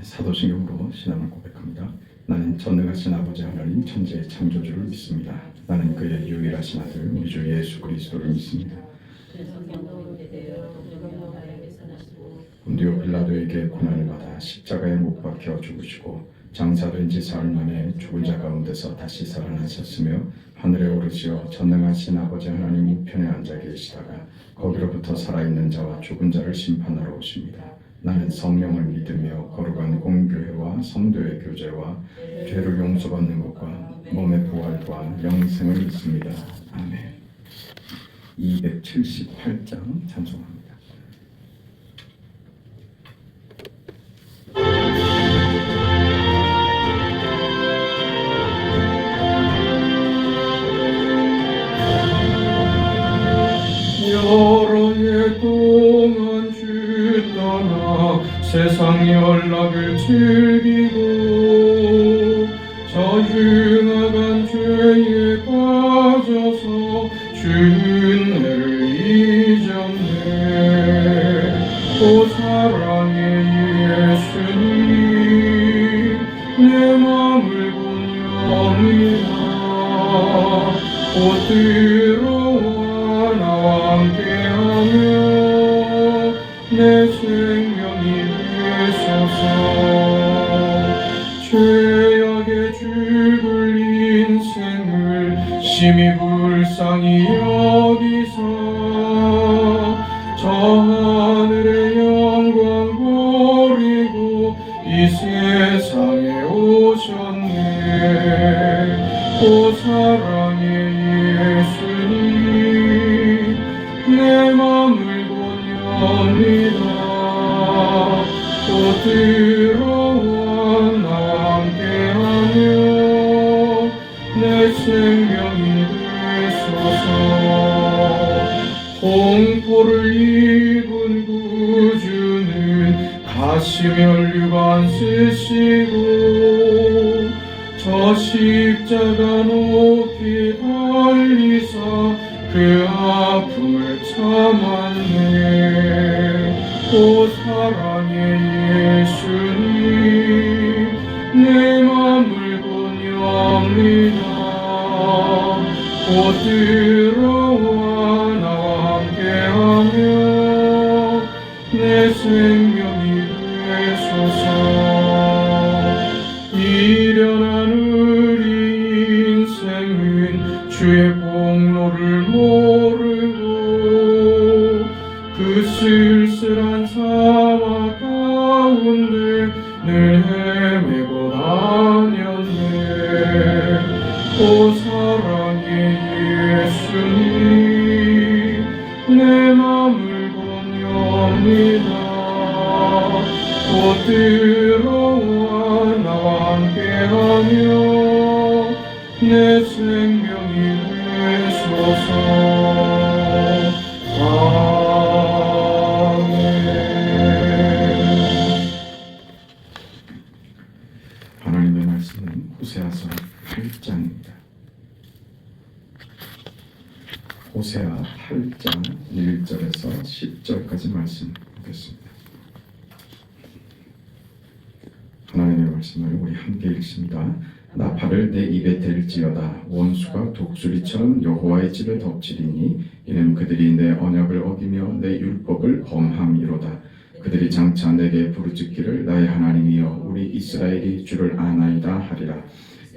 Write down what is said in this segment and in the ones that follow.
사도신경으로 신앙을 고백합니다. 나는 전능하신 아버지 하나님 천지의 창조주를 믿습니다. 나는 그의 유일하신 아들 우리 주 예수 그리스도를 믿습니다. 본디오 빌라도에게 고난을 받아 십자가에 못 박혀 죽으시고 장사된 지 사흘 만에 죽은 자 가운데서 다시 살아나셨으며 하늘에 오르시어 전능하신 아버지 하나님 우편에 앉아 계시다가 거기로부터 살아있는 자와 죽은 자를 심판하러 오십니다. 나는 성령을 믿으며 거룩한 공교회와 성도의 교제와 죄를 용서받는 것과 몸의 부활과 영생을 믿습니다. 아멘. 278장 찬송합니다. 여러 해 동안 주 떠나 세상 연락을 즐기고 저흉악한 죄에 빠져서 주 은혜를 잊었네. 오 사랑의 예수님 내 맘을 본영이나 오 들어와 나와 함께하며 내 생명이 되소서. 죄악에 죽을 인생을 심히 불쌍히 여기서 저 하늘의 영광 버리고 이 세상에 오셨네. 오 사랑의 예수님 내 맘을 본엽니다. 오 들어와 나와 함께하며 내 생명이 되소서. 공포를 입은 구주는 가시며 혈관 쓰시고 저 십자가 높이 달리사 그 아픔을 참았네. 오 사랑의 예수님 내 맘을 본엽니다. 오 들어와 나와 함께하며 내 생명이 되소서. 미련한 우리 인생은 주의 공로를 모르고 그 쓸쓸한 사막 가운데 늘 헤매고 다녔네. 오 사랑의 예수님 내 맘을 본엽니다. 오 들어와 나와 함께하며 내 생명이 되소서. 하나님의 말씀은 호세아서 8장입니다. 호세아 8장 1절에서 10절까지 말씀 보겠습니다. 하나님의 말씀을 우리 함께 읽습니다. 나팔을 내 입에 댈지어다. 원수가 독수리처럼 여호와의 집에 덮치리니 이는 그들이 내 언약을 어기며 내 율법을 범함이로다. 그들이 장차 내게 부르짖기를 나의 하나님이여 우리 이스라엘이 주를 아나이다 하리라.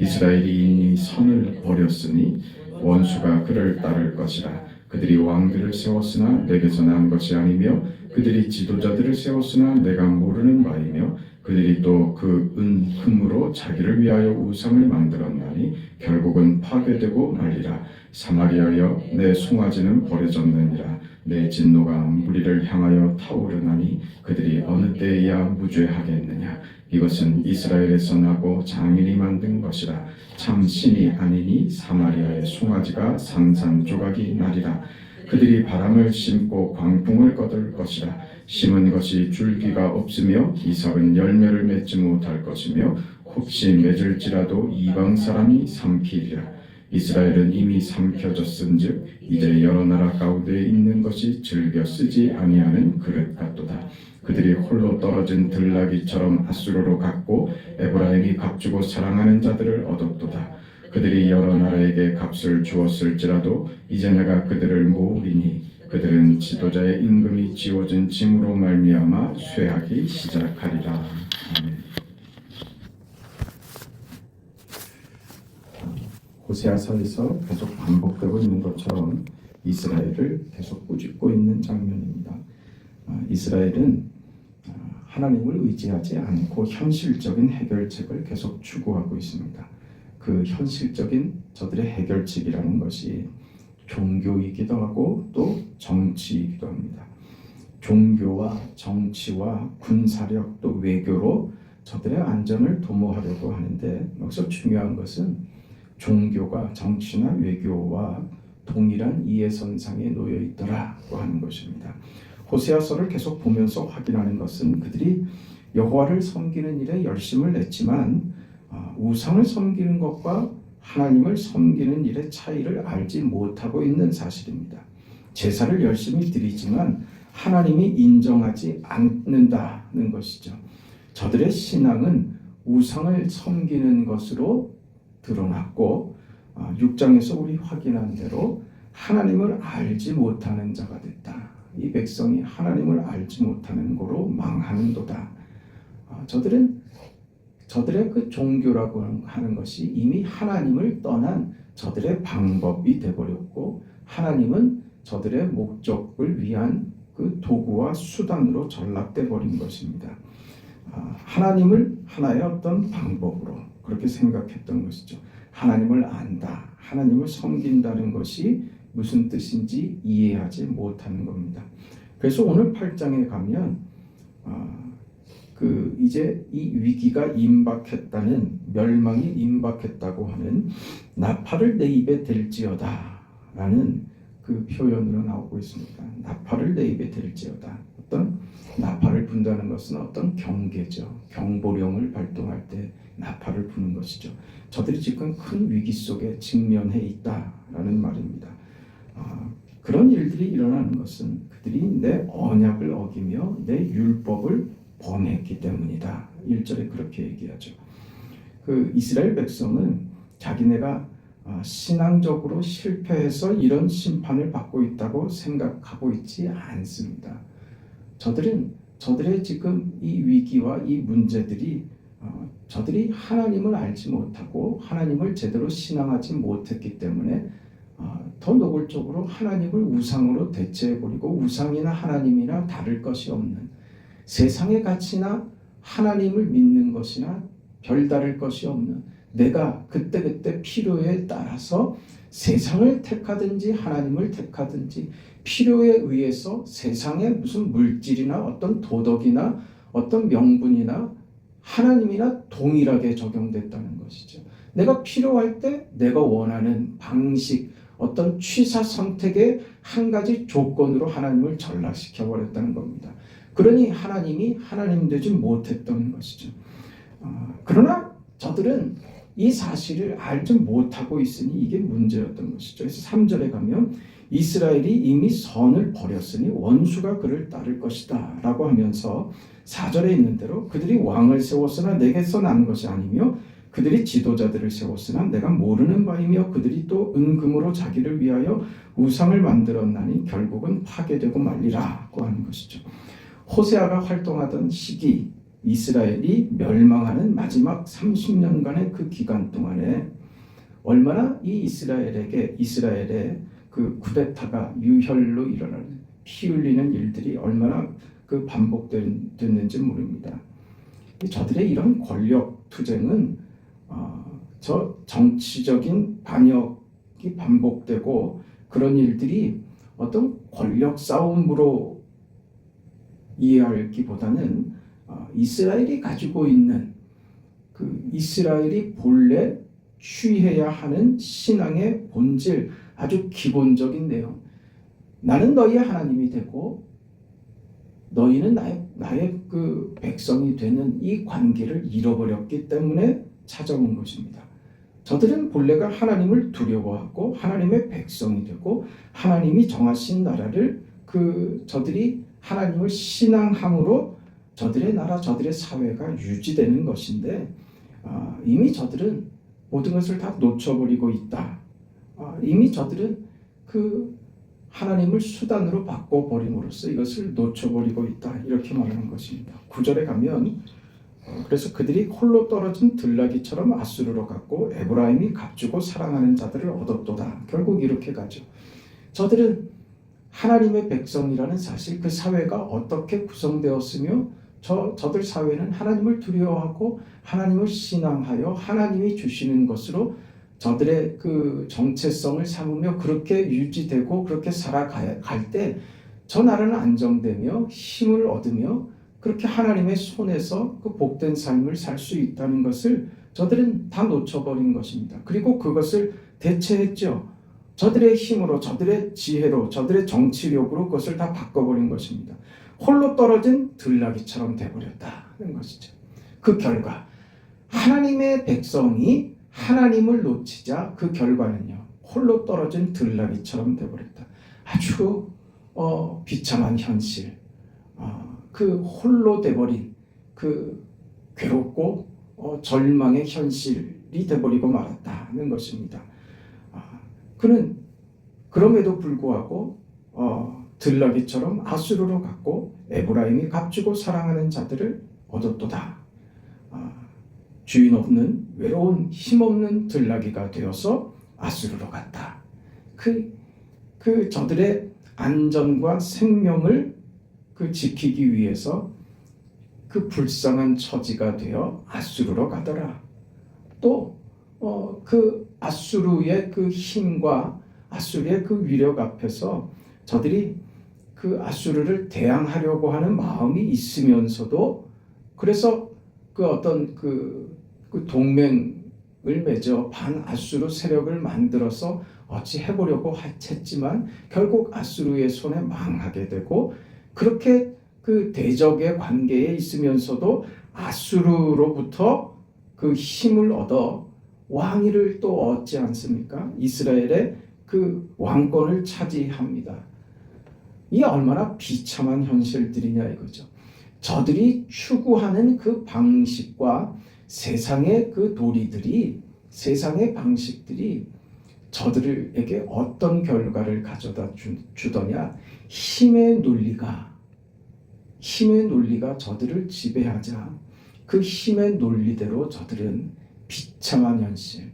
이스라엘이 이미 선을 버렸으니 원수가 그를 따를 것이라. 그들이 왕들을 세웠으나 내게서 난 것이 아니며 그들이 지도자들을 세웠으나 내가 모르는 바이며 그들이 또 그 흠으로 자기를 위하여 우상을 만들었나니 결국은 파괴되고 말리라. 사마리아여 내 송아지는 버려졌느니라. 내 진노가 무리를 향하여 타오르나니 그들이 어느 때에야 무죄하겠느냐. 이것은 이스라엘에서 나고 장인이 만든 것이라. 참 신이 아니니 사마리아의 송아지가 산산조각이 나리라. 그들이 바람을 심고 광풍을 거둘 것이라. 심은 것이 줄기가 없으며 이삭은 열매를 맺지 못할 것이며 혹시 맺을지라도 이방 사람이 삼키리라. 이스라엘은 이미 삼켜졌은즉 이제 여러 나라 가운데 있는 것이 즐겨 쓰지 아니하는 그릇 같도다. 그들이 홀로 떨어진 들나귀처럼 아수르로 갔고 에브라임이 값주고 사랑하는 자들을 얻었도다. 그들이 여러 나라에게 값을 주었을지라도 이제 내가 그들을 모으리니 그들은 지도자의 임금이 지워진 짐으로 말미암아 쇠하기 시작하리라. 아멘. 호세아서에서 계속 반복되고 있는 것처럼 이스라엘을 계속 꾸짖고 있는 장면입니다. 이스라엘은 하나님을 의지하지 않고 현실적인 해결책을 계속 추구하고 있습니다. 그 현실적인 저들의 해결책이라는 것이 종교이기도 하고 또 정치이기도 합니다. 종교와 정치와 군사력 또 외교로 저들의 안전을 도모하려고 하는데 여기서 중요한 것은 종교가 정치나 외교와 동일한 이해선상에 놓여 있더라고 하는 것입니다. 호세아서를 계속 보면서 확인하는 것은 그들이 여호와를 섬기는 일에 열심을 냈지만 우상을 섬기는 것과 하나님을 섬기는 일의 차이를 알지 못하고 있는 사실입니다. 제사를 열심히 드리지만 하나님이 인정하지 않는다는 것이죠. 저들의 신앙은 우상을 섬기는 것으로 드러났고 6장에서 우리 확인한 대로 하나님을 알지 못하는 자가 됐다. 이 백성이 하나님을 알지 못하는 거로 망하는도다. 저들의 그 종교라고 하는 것이 이미 하나님을 떠난 저들의 방법이 되어버렸고 하나님은 저들의 목적을 위한 그 도구와 수단으로 전락돼 버린 것입니다. 하나님을 하나의 어떤 방법으로 그렇게 생각했던 것이죠. 하나님을 안다, 하나님을 섬긴다는 것이 무슨 뜻인지 이해하지 못하는 겁니다. 그래서 오늘 8장에 가면 이제 이 위기가 임박했다는 멸망이 임박했다고 하는 나팔을 내 입에 댈지어다 라는 그 표현으로 나오고 있습니다. 나팔을 내 입에 댈지어다. 어떤 나팔을 분다는 것은 어떤 경계죠. 경보령을 발동할 때 나팔을 부는 것이죠. 저들이 지금 큰 위기 속에 직면해 있다라는 말입니다. 그런 일들이 일어나는 것은 그들이 내 언약을 어기며 내 율법을 범했기 때문이다. 1절에 그렇게 얘기하죠. 그 이스라엘 백성은 자기네가 신앙적으로 실패해서 이런 심판을 받고 있다고 생각하고 있지 않습니다. 저들의 지금 이 위기와 이 문제들이 저들이 하나님을 알지 못하고 하나님을 제대로 신앙하지 못했기 때문에 더 노골적으로 하나님을 우상으로 대체해버리고 우상이나 하나님이나 다를 것이 없는 세상의 가치나 하나님을 믿는 것이나 별다를 것이 없는 내가 그때그때 필요에 따라서 세상을 택하든지 하나님을 택하든지 필요에 의해서 세상의 무슨 물질이나 어떤 도덕이나 어떤 명분이나 하나님이나 동일하게 적용됐다는 것이죠. 내가 필요할 때 내가 원하는 방식 어떤 취사 선택의 한 가지 조건으로 하나님을 전락시켜 버렸다는 겁니다. 그러니 하나님이 하나님 되지 못했던 것이죠. 그러나 저들은 이 사실을 알지 못하고 있으니 이게 문제였던 것이죠. 그래서 3절에 가면 이스라엘이 이미 선을 버렸으니 원수가 그를 따를 것이다 라고 하면서 4절에 있는 대로 그들이 왕을 세웠으나 내게서 난 것이 아니며 그들이 지도자들을 세웠으나 내가 모르는 바이며 그들이 또 은금으로 자기를 위하여 우상을 만들었나니 결국은 파괴되고 말리라고 하는 것이죠. 호세아가 활동하던 시기 이스라엘이 멸망하는 마지막 30년간의 그 기간 동안에 얼마나 이 이스라엘의 그 쿠데타가 유혈로 일어나는 피 흘리는 일들이 얼마나 그 반복됐는지 모릅니다. 저들의 이런 권력 투쟁은 저 정치적인 반역이 반복되고 그런 일들이 어떤 권력 싸움으로 이해하기보다는 이스라엘이 가지고 있는 그 이스라엘이 본래 취해야 하는 신앙의 본질 아주 기본적인 내용 나는 너희의 하나님이 되고 너희는 나의 그 백성이 되는 이 관계를 잃어버렸기 때문에 찾아온 것입니다. 저들은 본래가 하나님을 두려워하고 하나님의 백성이 되고 하나님이 정하신 나라를 저들이 하나님을 신앙함으로 저들의 나라, 저들의 사회가 유지되는 것인데 이미 저들은 모든 것을 다 놓쳐버리고 있다. 이미 저들은 그 하나님을 수단으로 바꿔버림으로써 이것을 놓쳐버리고 있다. 이렇게 말하는 것입니다. 9절에 가면 그래서 그들이 홀로 떨어진 들나귀처럼 아수르로 갔고 에브라임이 값주고 사랑하는 자들을 얻었도다. 결국 이렇게 가죠. 저들은 하나님의 백성이라는 사실, 그 사회가 어떻게 구성되었으며 저들 사회는 하나님을 두려워하고 하나님을 신앙하여 하나님이 주시는 것으로 저들의 그 정체성을 삼으며 그렇게 유지되고 그렇게 살아갈 때 저 나라는 안정되며 힘을 얻으며 그렇게 하나님의 손에서 그 복된 삶을 살 수 있다는 것을 저들은 다 놓쳐버린 것입니다. 그리고 그것을 대체했죠. 저들의 힘으로, 저들의 지혜로, 저들의 정치력으로 그것을 다 바꿔버린 것입니다. 홀로 떨어진 들나귀처럼 돼버렸다는 것이죠. 그 결과 하나님의 백성이 하나님을 놓치자 그 결과는요, 홀로 떨어진 들나귀처럼 돼버렸다. 아주 비참한 현실, 그 홀로 돼버린 그 괴롭고 절망의 현실이 돼버리고 말았다는 것입니다. 그는 그럼에도 불구하고 들나귀처럼 아수르로 갔고 에브라임이 값주고 사랑하는 자들을 얻었도다. 주인 없는 외로운 힘없는 들나귀가 되어서 아수르로 갔다. 그 저들의 안전과 생명을 지키기 위해서 그 불쌍한 처지가 되어 아수르로 가더라. 또 그 아수르의 그 힘과 아수르의 그 위력 앞에서 저들이 그 아수르를 대항하려고 하는 마음이 있으면서도 그래서 그 어떤 그 동맹을 맺어 반아수르 세력을 만들어서 어찌 해보려고 했지만 결국 아수르의 손에 망하게 되고 그렇게 그 대적의 관계에 있으면서도 아수르로부터 그 힘을 얻어 왕위를 또 얻지 않습니까? 이스라엘의 그 왕권을 차지합니다. 이 얼마나 비참한 현실들이냐 이거죠. 저들이 추구하는 그 방식과 세상의 그 도리들이, 세상의 방식들이 저들에게 어떤 결과를 가져다 주더냐? 힘의 논리가 저들을 지배하자 그 힘의 논리대로 저들은 비참한 현실,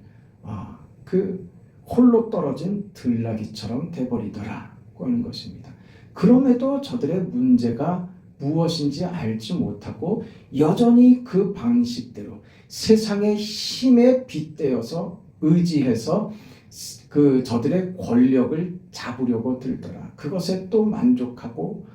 그 홀로 떨어진 들나귀처럼 돼버리더라고 하는 것입니다. 그럼에도 저들의 문제가 무엇인지 알지 못하고 여전히 그 방식대로 세상의 힘에 빗대어서 의지해서 그 저들의 권력을 잡으려고 들더라. 그것에 또 만족하고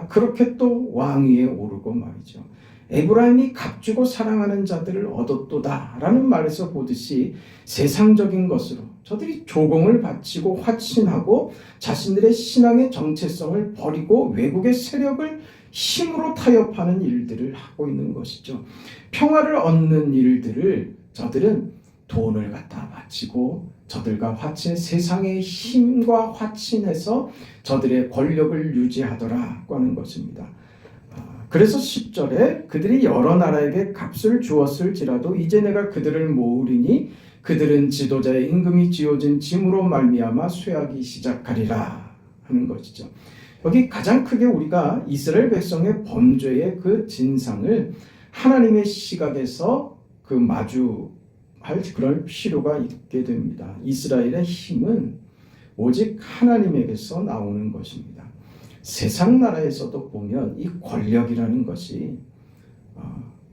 그렇게 또 왕위에 오르고 말이죠. 에브라임이 값주고 사랑하는 자들을 얻었도다 라는 말에서 보듯이 세상적인 것으로 저들이 조공을 바치고 화친하고 자신들의 신앙의 정체성을 버리고 외국의 세력을 힘으로 타협하는 일들을 하고 있는 것이죠. 평화를 얻는 일들을 저들은 돈을 갖다 바치고 저들과 세상의 힘과 화친해서 저들의 권력을 유지하더라고 하는 것입니다. 그래서 10절에 그들이 여러 나라에게 값을 주었을지라도 이제 내가 그들을 모으리니 그들은 지도자의 임금이 쥐어진 짐으로 말미암아 쇠하기 시작하리라 하는 것이죠. 여기 가장 크게 우리가 이스라엘 백성의 범죄의 그 진상을 하나님의 시각에서 그 마주할 그럴 필요가 있게 됩니다. 이스라엘의 힘은 오직 하나님에게서 나오는 것입니다. 세상 나라에서도 보면 이 권력이라는 것이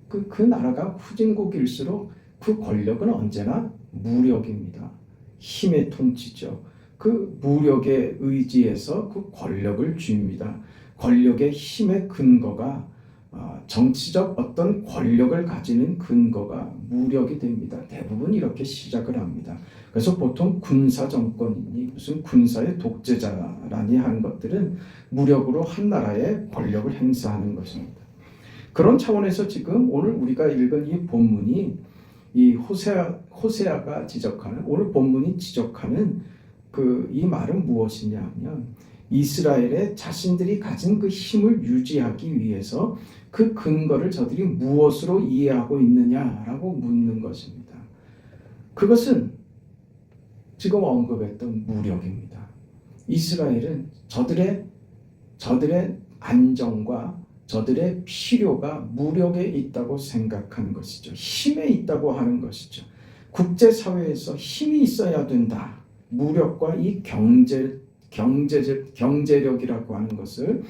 그 나라가 후진국일수록 그 권력은 언제나 무력입니다. 힘의 통치죠. 그 무력에 의지해서 그 권력을 줍니다. 권력의 힘의 근거가 정치적 어떤 권력을 가지는 근거가 무력이 됩니다. 대부분 이렇게 시작을 합니다. 그래서 보통 군사 정권이니 무슨 군사의 독재자라니 하는 것들은 무력으로 한 나라의 권력을 행사하는 것입니다. 그런 차원에서 지금 오늘 우리가 읽은 이 본문이 이 호세아가 지적하는 오늘 본문이 지적하는 이 말은 무엇이냐 하면 이스라엘의 자신들이 가진 그 힘을 유지하기 위해서 그 근거를 저들이 무엇으로 이해하고 있느냐라고 묻는 것입니다. 그것은 지금 언급했던 무력입니다. 이스라엘은 저들의 안정과 저들의 필요가 무력에 있다고 생각하는 것이죠. 힘에 있다고 하는 것이죠. 국제사회에서 힘이 있어야 된다. 무력과 이 경제력이라고 하는 것을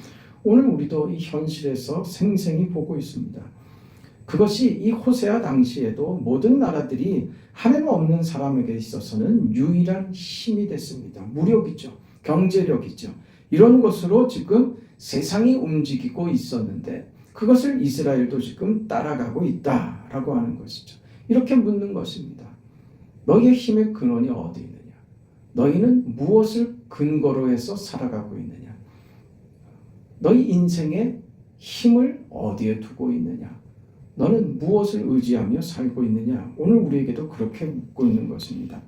오늘 우리도 이 현실에서 생생히 보고 있습니다. 그것이 이 호세아 당시에도 모든 나라들이 하나님 없는 사람에게 있어서는 유일한 힘이 됐습니다. 무력이죠. 경제력이죠. 이런 것으로 지금 세상이 움직이고 있었는데 그것을 이스라엘도 지금 따라가고 있다라고 하는 것이죠. 이렇게 묻는 것입니다. 너희의 힘의 근원이 어디 있느냐? 너희는 무엇을 근거로 해서 살아가고 있느냐? 너희 인생의 힘을 어디에 두고 있느냐? 너는 무엇을 의지하며 살고 있느냐? 오늘 우리에게도 그렇게 묻고 있는 것입니다.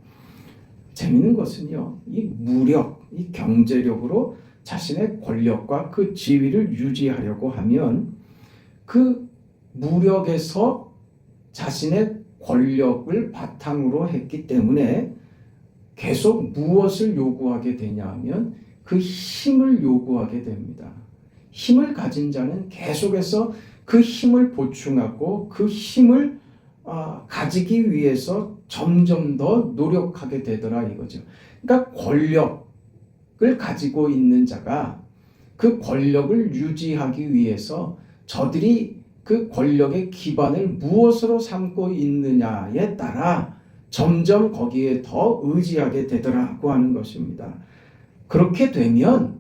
재미있는 것은요, 이 무력, 이 경제력으로 자신의 권력과 그 지위를 유지하려고 하면 그 무력에서 자신의 권력을 바탕으로 했기 때문에 계속 무엇을 요구하게 되냐 하면 그 힘을 요구하게 됩니다. 힘을 가진 자는 계속해서 그 힘을 보충하고 그 힘을 가지기 위해서 점점 더 노력하게 되더라 이거죠. 그러니까 권력을 가지고 있는 자가 그 권력을 유지하기 위해서 저들이 그 권력의 기반을 무엇으로 삼고 있느냐에 따라 점점 거기에 더 의지하게 되더라고 하는 것입니다. 그렇게 되면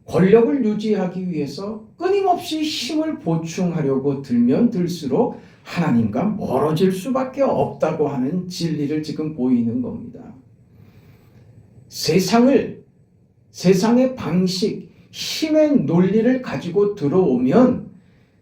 권력을 유지하기 위해서 끊임없이 힘을 보충하려고 들면 들수록 하나님과 멀어질 수밖에 없다고 하는 진리를 지금 보이는 겁니다. 세상의 방식, 힘의 논리를 가지고 들어오면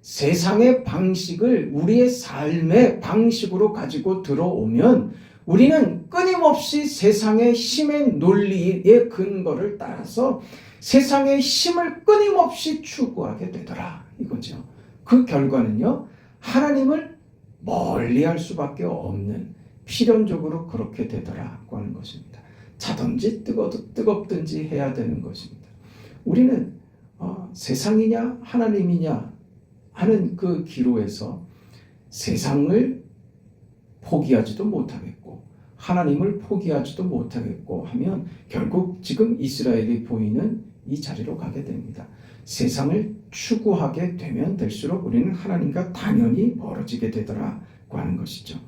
세상의 방식을 우리의 삶의 방식으로 가지고 들어오면 우리는 끊임없이 세상의 힘의 논리의 근거를 따라서 세상의 힘을 끊임없이 추구하게 되더라 이거죠. 그 결과는요, 하나님을 멀리할 수밖에 없는, 필연적으로 그렇게 되더라고 하는 것입니다. 차든지 뜨겁든지 해야 되는 것입니다. 우리는 세상이냐 하나님이냐 하는 그 기로에서 세상을 포기하지도 못하겠고 하나님을 포기하지도 못하겠고 하면 결국 지금 이스라엘이 보이는 이 자리로 가게 됩니다. 세상을 추구하게 되면 될수록 우리는 하나님과 당연히 멀어지게 되더라고 하는 것이죠.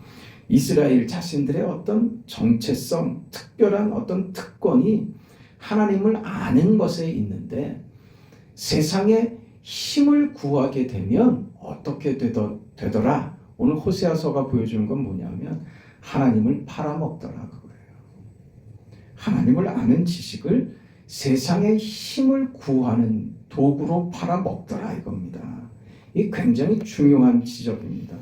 이스라엘 자신들의 어떤 정체성, 특별한 어떤 특권이 하나님을 아는 것에 있는데 세상에 힘을 구하게 되면 어떻게 되더라? 오늘 호세아서가 보여주는 건 뭐냐면 하나님을 팔아먹더라 그거예요. 하나님을 아는 지식을 세상의 힘을 구하는 도구로 팔아먹더라 이겁니다. 이 굉장히 중요한 지적입니다.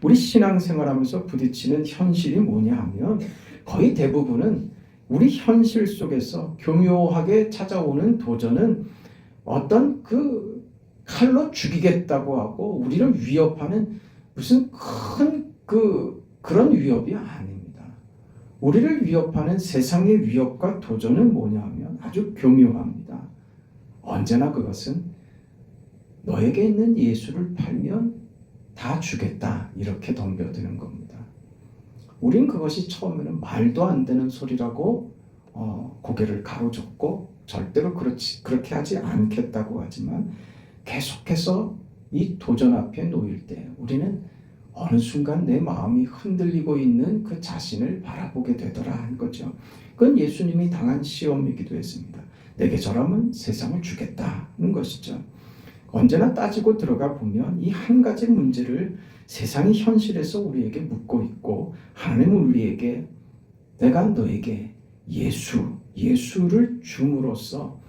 우리 신앙생활하면서 부딪히는 현실이 뭐냐 하면 거의 대부분은 우리 현실 속에서 교묘하게 찾아오는 도전은 어떤 그 칼로 죽이겠다고 하고 우리를 위협하는 무슨 큰 그런 위협이 아닙니다. 우리를 위협하는 세상의 위협과 도전은 뭐냐 하면 아주 교묘합니다. 언제나 그것은 너에게 있는 예수를 팔면 다 주겠다 이렇게 덤벼드는 겁니다. 우린 그것이 처음에는 말도 안 되는 소리라고 고개를 가로젓고 절대로 그렇게 하지 않겠다고 하지만 계속해서 이 도전 앞에 놓일 때 우리는 어느 순간 내 마음이 흔들리고 있는 그 자신을 바라보게 되더라 한 거죠. 그건 예수님이 당한 시험이기도 했습니다. 내게 저라면 세상을 주겠다는 것이죠. 언제나 따지고 들어가 보면 이 한 가지 문제를 세상이 현실에서 우리에게 묻고 있고 하나님은 우리에게 내가 너에게 예수를 줌으로써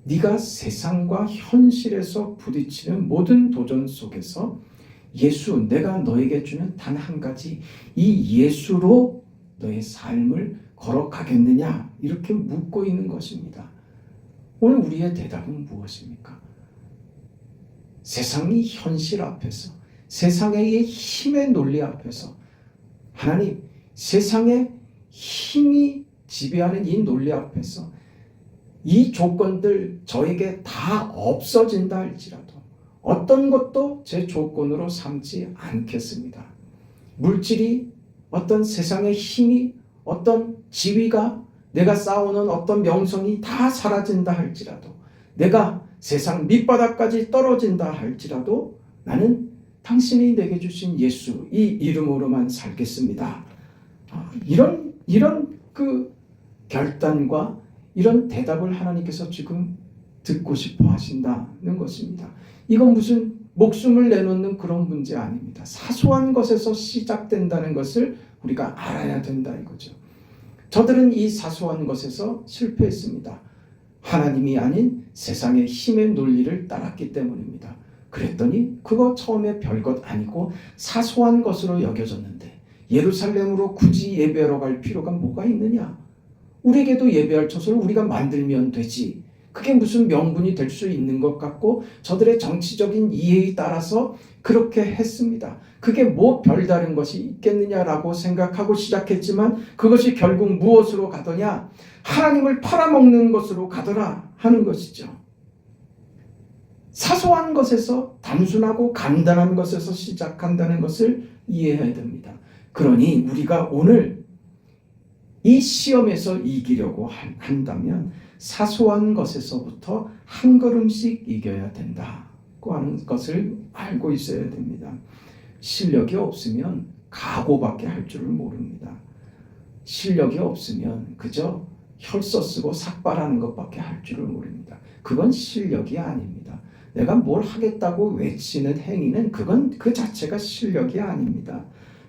네가 세상과 현실에서 부딪히는 모든 도전 속에서 내가 너에게 주는 단 한 가지 이 예수로 너의 삶을 걸어가겠느냐 이렇게 묻고 있는 것입니다. 오늘 우리의 대답은 무엇입니까? 세상의 현실 앞에서, 세상의 힘의 논리 앞에서, 하나님, 세상의 힘이 지배하는 이 논리 앞에서 이 조건들 저에게 다 없어진다 할지라도 어떤 것도 제 조건으로 삼지 않겠습니다. 물질이, 어떤 세상의 힘이, 어떤 지위가, 내가 쌓아오는 어떤 명성이 다 사라진다 할지라도, 내가 세상 밑바닥까지 떨어진다 할지라도 나는 당신이 내게 주신 예수 이 이름으로만 살겠습니다. 이런 그 결단과 이런 대답을 하나님께서 지금 듣고 싶어 하신다는 것입니다. 이건 무슨 목숨을 내놓는 그런 문제 아닙니다. 사소한 것에서 시작된다는 것을 우리가 알아야 된다 이거죠. 저들은 이 사소한 것에서 실패했습니다. 하나님이 아닌 세상의 힘의 논리를 따랐기 때문입니다. 그랬더니 그거 처음에 별것 아니고 사소한 것으로 여겨졌는데 예루살렘으로 굳이 예배하러 갈 필요가 뭐가 있느냐? 우리에게도 예배할 처소를 우리가 만들면 되지. 그게 무슨 명분이 될 수 있는 것 같고 저들의 정치적인 이해에 따라서 그렇게 했습니다. 그게 뭐 별다른 것이 있겠느냐라고 생각하고 시작했지만 그것이 결국 무엇으로 가더냐? 하나님을 팔아먹는 것으로 가더라 하는 것이죠. 사소한 것에서, 단순하고 간단한 것에서 시작한다는 것을 이해해야 됩니다. 그러니 우리가 오늘 이 시험에서 이기려고 한다면 사소한 것에서부터 한 걸음씩 이겨야 된다고 하는 것을 알고 있어야 됩니다. 실력이 없으면 각오밖에 할 줄을 모릅니다. 실력이 없으면 그저 혈서 쓰고 삭발하는 것밖에 할 줄을 모릅니다. 그건 실력이 아닙니다. 내가 뭘 하겠다고 외치는 행위는 그건 그 자체가 실력이 아닙니다.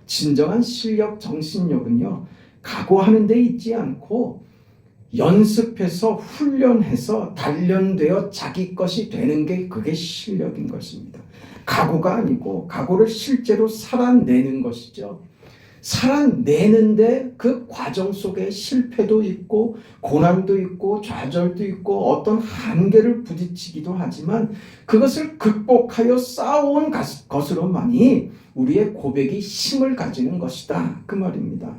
진정한 실력, 정신력은요, 각오하는 데 있지 않고 연습해서 훈련해서 단련되어 자기 것이 되는 게 그게 실력인 것입니다. 각오가 아니고 각오를 실제로 살아내는 것이죠. 살아내는데 그 과정 속에 실패도 있고 고난도 있고 좌절도 있고 어떤 한계를 부딪히기도 하지만 그것을 극복하여 쌓아온 것으로만이 우리의 고백이 힘을 가지는 것이다 그 말입니다.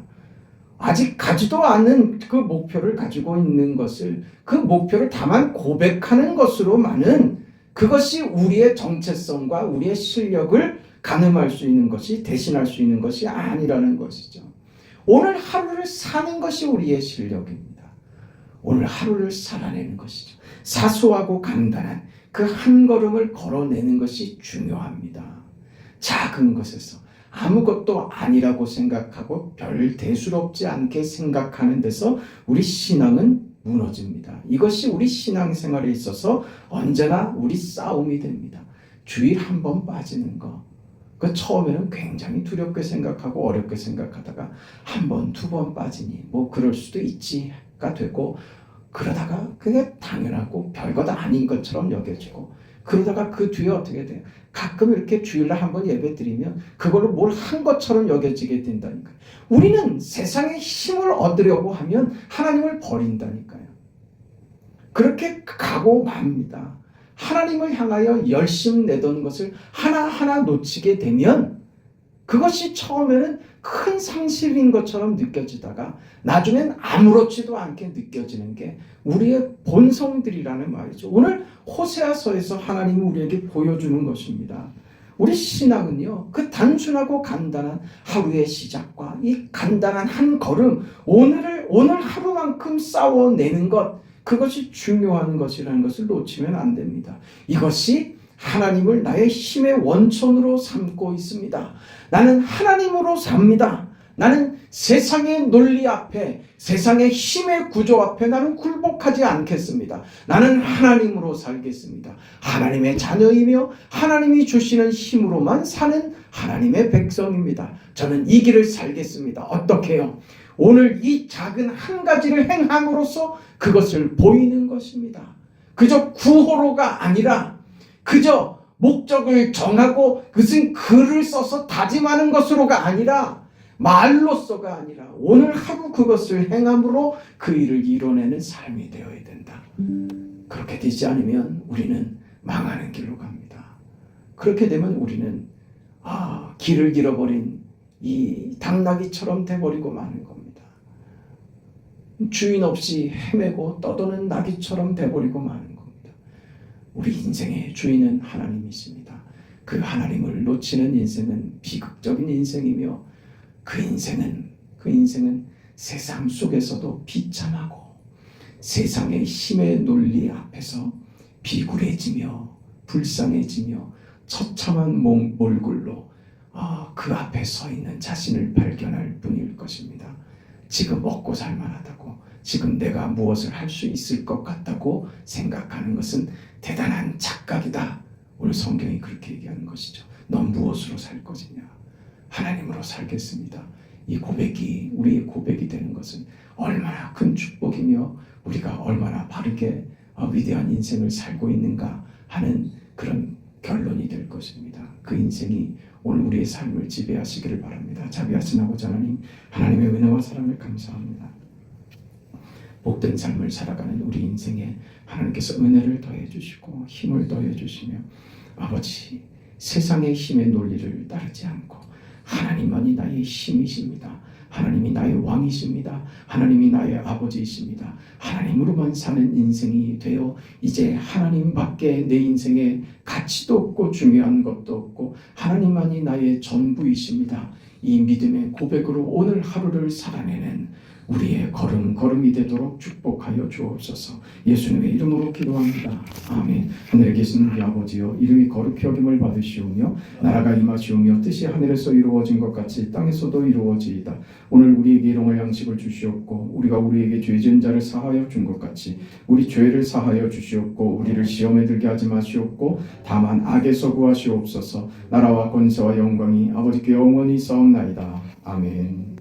아직 가지도 않은 그 목표를 가지고 있는 것을, 그 목표를 다만 고백하는 것으로만은 그것이 우리의 정체성과 우리의 실력을 가늠할 수 있는 것이, 대신할 수 있는 것이 아니라는 것이죠. 오늘 하루를 사는 것이 우리의 실력입니다. 오늘 하루를 살아내는 것이죠. 사소하고 간단한 그 한 걸음을 걸어내는 것이 중요합니다. 작은 것에서 아무것도 아니라고 생각하고 별 대수롭지 않게 생각하는 데서 우리 신앙은 무너집니다. 이것이 우리 신앙생활에 있어서 언제나 우리 싸움이 됩니다. 주일 한 번 빠지는 거. 그 처음에는 굉장히 두렵게 생각하고 어렵게 생각하다가 한 번, 두 번 빠지니 뭐 그럴 수도 있지가 되고 그러다가 그게 당연하고 별것 아닌 것처럼 여겨지고 그러다가 그 뒤에 어떻게 돼요? 가끔 이렇게 주일날 한번 예배 드리면 그걸로 뭘 한 것처럼 여겨지게 된다니까요. 우리는 세상의 힘을 얻으려고 하면 하나님을 버린다니까요. 그렇게 가고 맙니다. 하나님을 향하여 열심 내던 것을 하나하나 놓치게 되면 그것이 처음에는 큰 상실인 것처럼 느껴지다가 나중엔 아무렇지도 않게 느껴지는 게 우리의 본성들이라는 말이죠. 오늘 호세아서에서 하나님이 우리에게 보여주는 것입니다. 우리 신앙은요, 그 단순하고 간단한 하루의 시작과 이 간단한 한 걸음, 오늘 하루만큼 싸워내는 것, 그것이 중요한 것이라는 것을 놓치면 안 됩니다. 이것이 하나님을 나의 힘의 원천으로 삼고 있습니다. 나는 하나님으로 삽니다. 나는 세상의 논리 앞에, 세상의 힘의 구조 앞에 나는 굴복하지 않겠습니다. 나는 하나님으로 살겠습니다. 하나님의 자녀이며 하나님이 주시는 힘으로만 사는 하나님의 백성입니다. 저는 이 길을 살겠습니다. 어떻게요? 오늘 이 작은 한 가지를 행함으로써 그것을 보이는 것입니다. 그저 구호로가 아니라 그저 목적을 정하고 무슨 글을 써서 다짐하는 것으로가 아니라 말로써가 아니라 오늘 하루 그것을 행함으로 그 일을 이뤄내는 삶이 되어야 된다. 그렇게 되지 않으면 우리는 망하는 길로 갑니다. 그렇게 되면 우리는 길을 잃어버린 이 당나귀처럼 돼버리고 마는 겁니다. 주인 없이 헤매고 떠도는 나귀처럼 돼버리고 마는 겁니다. 우리 인생의 주인은 하나님이십니다. 그 하나님을 놓치는 인생은 비극적인 인생이며 그 인생은 세상 속에서도 비참하고 세상의 힘의 논리 앞에서 비굴해지며 불쌍해지며 처참한 몰골로 그 앞에 서 있는 자신을 발견할 뿐일 것입니다. 지금 먹고 살만하다고, 지금 내가 무엇을 할 수 있을 것 같다고 생각하는 것은 대단한 착각이다. 오늘 성경이 그렇게 얘기하는 것이죠. 넌 무엇으로 살 것이냐? 하나님으로 살겠습니다. 이 고백이 우리의 고백이 되는 것은 얼마나 큰 축복이며 우리가 얼마나 바르게 위대한 인생을 살고 있는가 하는 그런 결론이 될 것입니다. 그 인생이 오늘 우리의 삶을 지배하시기를 바랍니다. 자비하신 아버지 하나님, 하나님의 은혜와 사랑을 감사합니다. 복된 삶을 살아가는 우리 인생에 하나님께서 은혜를 더해 주시고 힘을 더해 주시며 아버지, 세상의 힘의 논리를 따르지 않고 하나님만이 나의 힘이십니다. 하나님이 나의 왕이십니다. 하나님이 나의 아버지이십니다. 하나님으로만 사는 인생이 되어 이제 하나님밖에 내 인생에 가치도 없고 중요한 것도 없고 하나님만이 나의 전부이십니다. 이 믿음의 고백으로 오늘 하루를 살아내는 우리의 걸음이 되도록 축복하여 주옵소서. 예수님의 이름으로 기도합니다. 아멘. 하늘에 계신 우리 아버지여, 이름이 거룩히 여김을 받으시오며 나라가 임하시오며 뜻이 하늘에서 이루어진 것 같이 땅에서도 이루어지이다. 오늘 우리에게 일용할 양식을 주시옵고 우리가 우리에게 죄 지은 자를 사하여 준 것 같이 우리 죄를 사하여 주시옵고 우리를 시험에 들게 하지 마시옵고 다만 악에서 구하시옵소서. 나라와 권세와 영광이 아버지께 영원히 싸움나이다. 아멘.